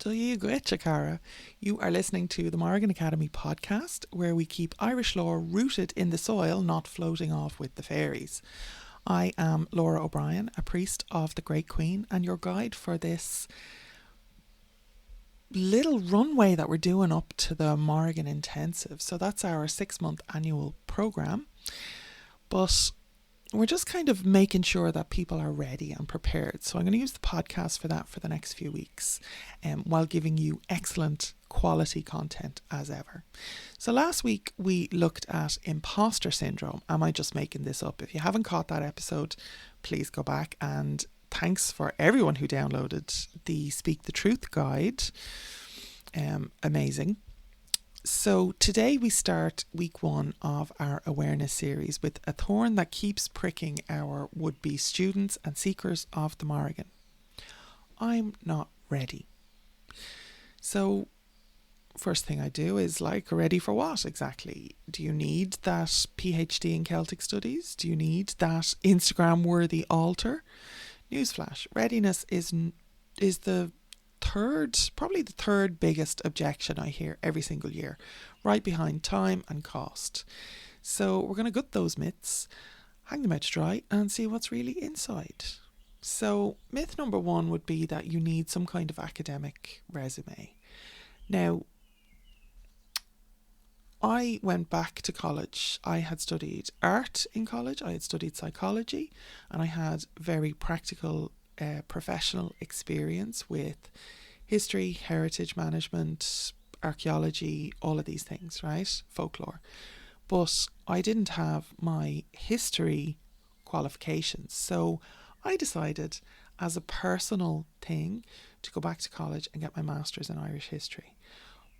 Cara. You are listening to the Mórrígan Academy podcast, where we keep Irish law rooted in the soil, not floating off with the fairies. I am Lora O'Brien, a priest of the Great Queen, and your guide for this little runway that we're doing up to the Mórrígan Intensive. So that's our 6-month annual programme. But we're just kind of making sure that people are ready and prepared. So I'm going to use the podcast for that for the next few weeks, while giving you excellent quality content as ever. So last week we looked at imposter syndrome. Am I just making this up? If you haven't caught that episode, please go back, and thanks for everyone who downloaded the Speak the Truth guide. Amazing. So today we start week 1 of our awareness series with a thorn that keeps pricking our would-be students and seekers of the Mórrígan. I'm not ready. So first thing I do is ready for what exactly? Do you need that PhD in Celtic Studies? Do you need that Instagram-worthy altar? Newsflash, readiness is probably the third biggest objection I hear every single year, right behind time and cost. So we're going to gut those myths, hang them out to dry, and see what's really inside. So myth number 1 would be that you need some kind of academic resume. Now, I went back to college. I had studied art in college, I had studied psychology, and I had very practical professional experience with history, heritage management, archaeology, all of these things, right? Folklore. But I didn't have my history qualifications. So I decided as a personal thing to go back to college and get my master's in Irish history.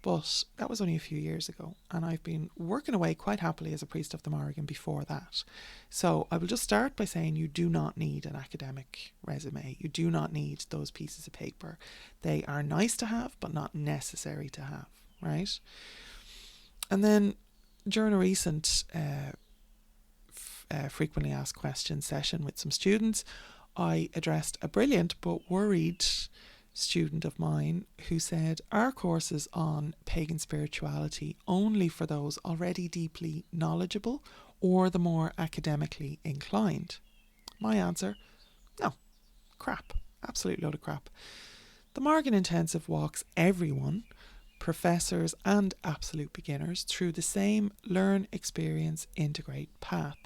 But that was only a few years ago, and I've been working away quite happily as a priest of the Mórrígan before that. So I will just start by saying you do not need an academic resume. You do not need those pieces of paper. They are nice to have, but not necessary to have, right? And then during a recent frequently asked questions session with some students, I addressed a brilliant but worried student of mine who said, "Are courses on pagan spirituality only for those already deeply knowledgeable or the more academically inclined?" My answer, no. Crap. Absolute load of crap. The Mórrígan Intensive walks everyone, professors and absolute beginners, through the same learn, experience, integrate path.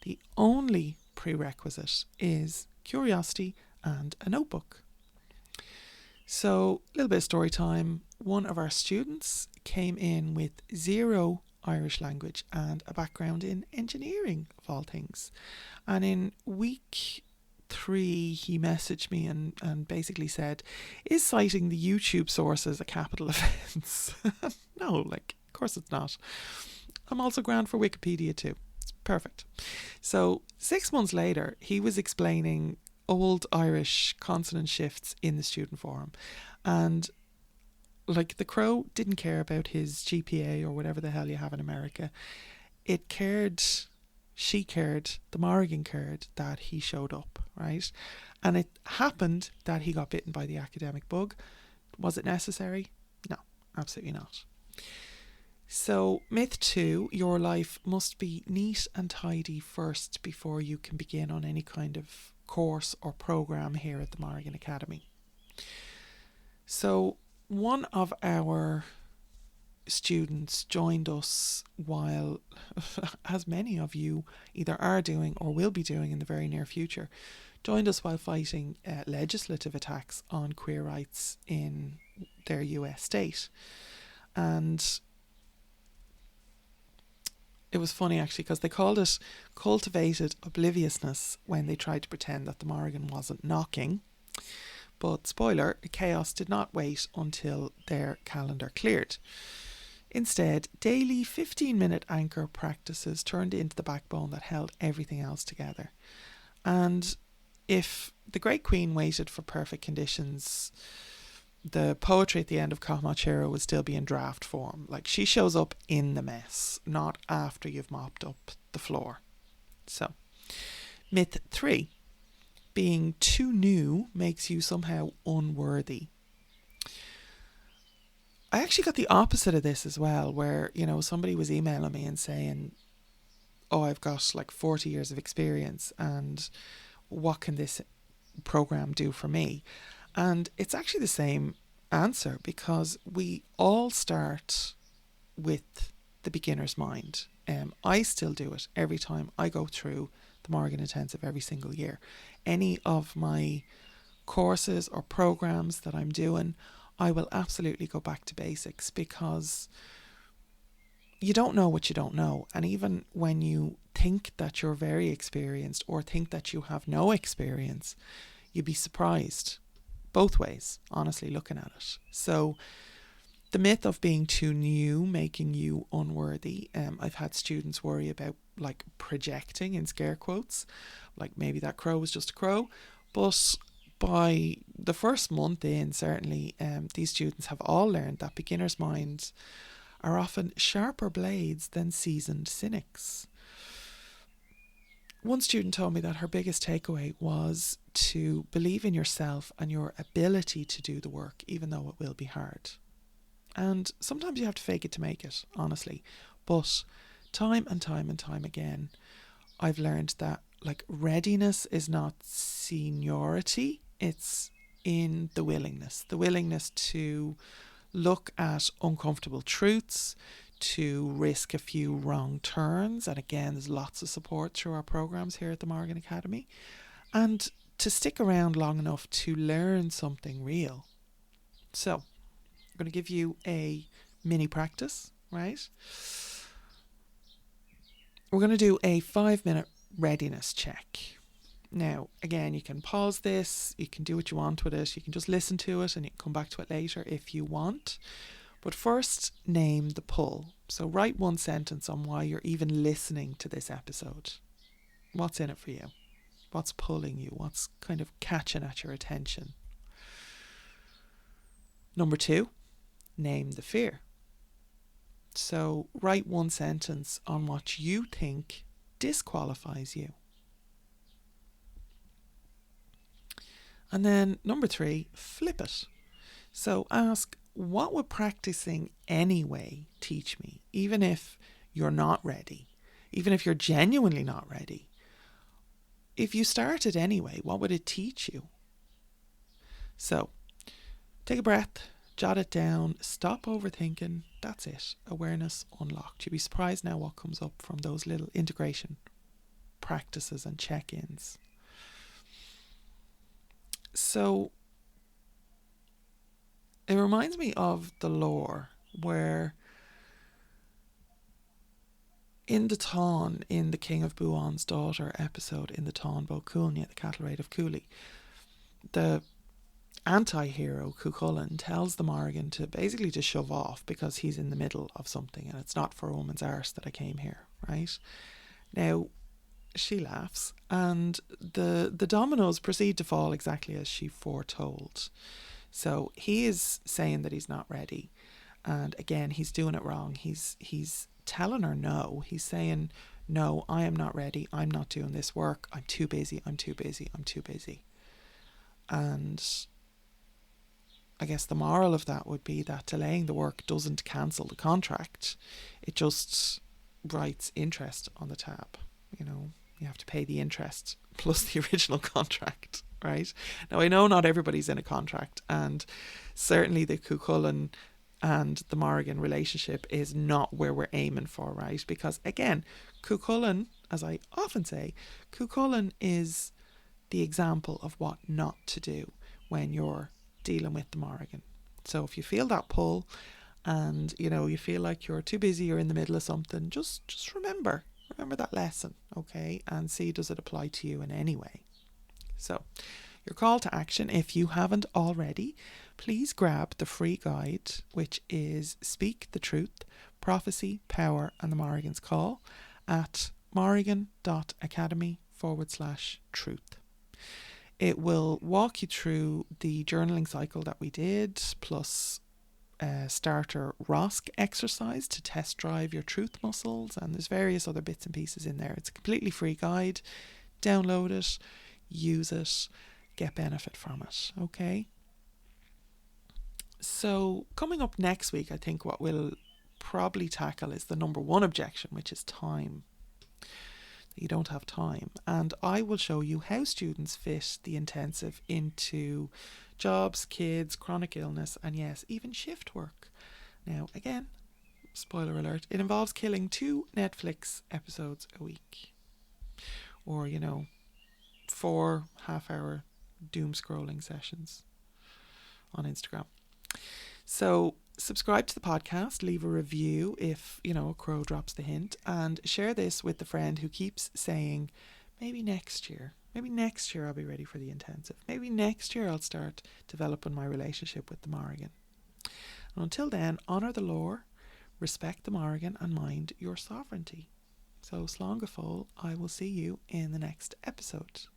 The only prerequisite is curiosity and a notebook. So, a little bit of story time. One of our students came in with 0 Irish language and a background in engineering, of all things. And in week 3, he messaged me and basically said, "Is citing the YouTube sources a capital offence?" No, of course it's not. I'm also grand for Wikipedia too. It's perfect. So 6 months later, he was explaining old Irish consonant shifts in the student forum, and the crow didn't care about his GPA or whatever the hell you have in America. She cared, the Mórrígan cared that he showed up, right? And it happened that he got bitten by the academic bug. Was it necessary? No, absolutely not. So myth 2, your life must be neat and tidy first before you can begin on any kind of course or program here at the Mórrígan Academy. So one of our students joined us while, as many of you either are doing or will be doing in the very near future, joined us while fighting legislative attacks on queer rights in their US state. And it was funny actually, because they called it cultivated obliviousness when they tried to pretend that the Mórrígan wasn't knocking. But spoiler, chaos did not wait until their calendar cleared. Instead, daily 15-minute anchor practices turned into the backbone that held everything else together. And if the Great Queen waited for perfect conditions, the poetry at the end of Cahmachera would still be in draft form. She shows up in the mess, not after you've mopped up the floor. So, myth 3, being too new makes you somehow unworthy. I actually got the opposite of this as well, where, somebody was emailing me and saying, oh, I've got like 40 years of experience and what can this program do for me? And it's actually the same answer, because we all start with the beginner's mind. I still do it every time I go through the Mórrígan Intensive every single year. Any of my courses or programs that I'm doing, I will absolutely go back to basics, because you don't know what you don't know. And even when you think that you're very experienced or think that you have no experience, you'd be surprised both ways, honestly, looking at it. So the myth of being too new making you unworthy. I've had students worry about like projecting in scare quotes, like maybe that crow was just a crow. But by the first month in, certainly, these students have all learned that beginners' minds are often sharper blades than seasoned cynics. One student told me that her biggest takeaway was to believe in yourself and your ability to do the work, even though it will be hard. And sometimes you have to fake it to make it, honestly. But time and time and time again, I've learned that like readiness is not seniority. It's in the willingness to look at uncomfortable truths, to risk a few wrong turns. And again, there's lots of support through our programs here at the Mórrígan Academy. And to stick around long enough to learn something real. So, I'm going to give you a mini practice, right? We're going to do a 5-minute readiness check. Now, again, you can pause this, you can do what you want with it, you can just listen to it and you can come back to it later if you want. But first, name the pull. So write one sentence on why you're even listening to this episode. What's in it for you? What's pulling you? What's kind of catching at your attention? Number 2, name the fear. So write one sentence on what you think disqualifies you. And then number 3, flip it. So ask, what would practicing anyway teach me? Even if you're not ready, even if you're genuinely not ready. If you started anyway, what would it teach you? So take a breath, jot it down, stop overthinking. That's it. Awareness unlocked. You'll be surprised now what comes up from those little integration practices and check-ins. So it reminds me of the lore where in the Táin, in the King of Buon's Daughter episode in the Táin Bo Cúailnge, the Cattle Raid of Cooley, the anti-hero Cuchulainn tells the Mórrígan to basically to shove off because he's in the middle of something and it's not for a woman's arse that I came here, right? Now, she laughs and the dominoes proceed to fall exactly as she foretold. So he is saying that he's not ready, and again he's doing it wrong. He's telling her no. He's saying, no, I am not ready, I'm not doing this work, I'm too busy. And I guess the moral of that would be that delaying the work doesn't cancel the contract. It just writes interest on the tab. You have to pay the interest plus the original contract, right? Now, I know not everybody's in a contract, and certainly the Cuchulainn and the Mórrígan relationship is not where we're aiming for, right? Because again, Cuchulainn, as I often say, Cuchulainn is the example of what not to do when you're dealing with the Mórrígan. So if you feel that pull and you feel like you're too busy or in the middle of something, just remember that lesson, okay, and see, does it apply to you in any way? So your call to action, if you haven't already, please grab the free guide, which is Speak the Truth, Prophecy, Power and the Mórrigan's Call at mórrigan.academy/truth. It will walk you through the journaling cycle that we did, plus a starter ROSC exercise to test drive your truth muscles, and there's various other bits and pieces in there. It's a completely free guide. Download it, use it, get benefit from it, okay? So coming up next week, I think what we'll probably tackle is the number one objection, which is time. You don't have time. And I will show you how students fit the intensive into jobs, kids, chronic illness, and yes, even shift work. Now, again, spoiler alert, it involves killing 2 Netflix episodes a week. Or, 4 half-hour doom scrolling sessions on Instagram. So subscribe to the podcast, leave a review if, a crow drops the hint, and share this with the friend who keeps saying, maybe next year I'll be ready for the intensive. Maybe next year I'll start developing my relationship with the Mórrígan. And until then, honour the lore, respect the Mórrígan, and mind your sovereignty. So slán go fóill, I will see you in the next episode.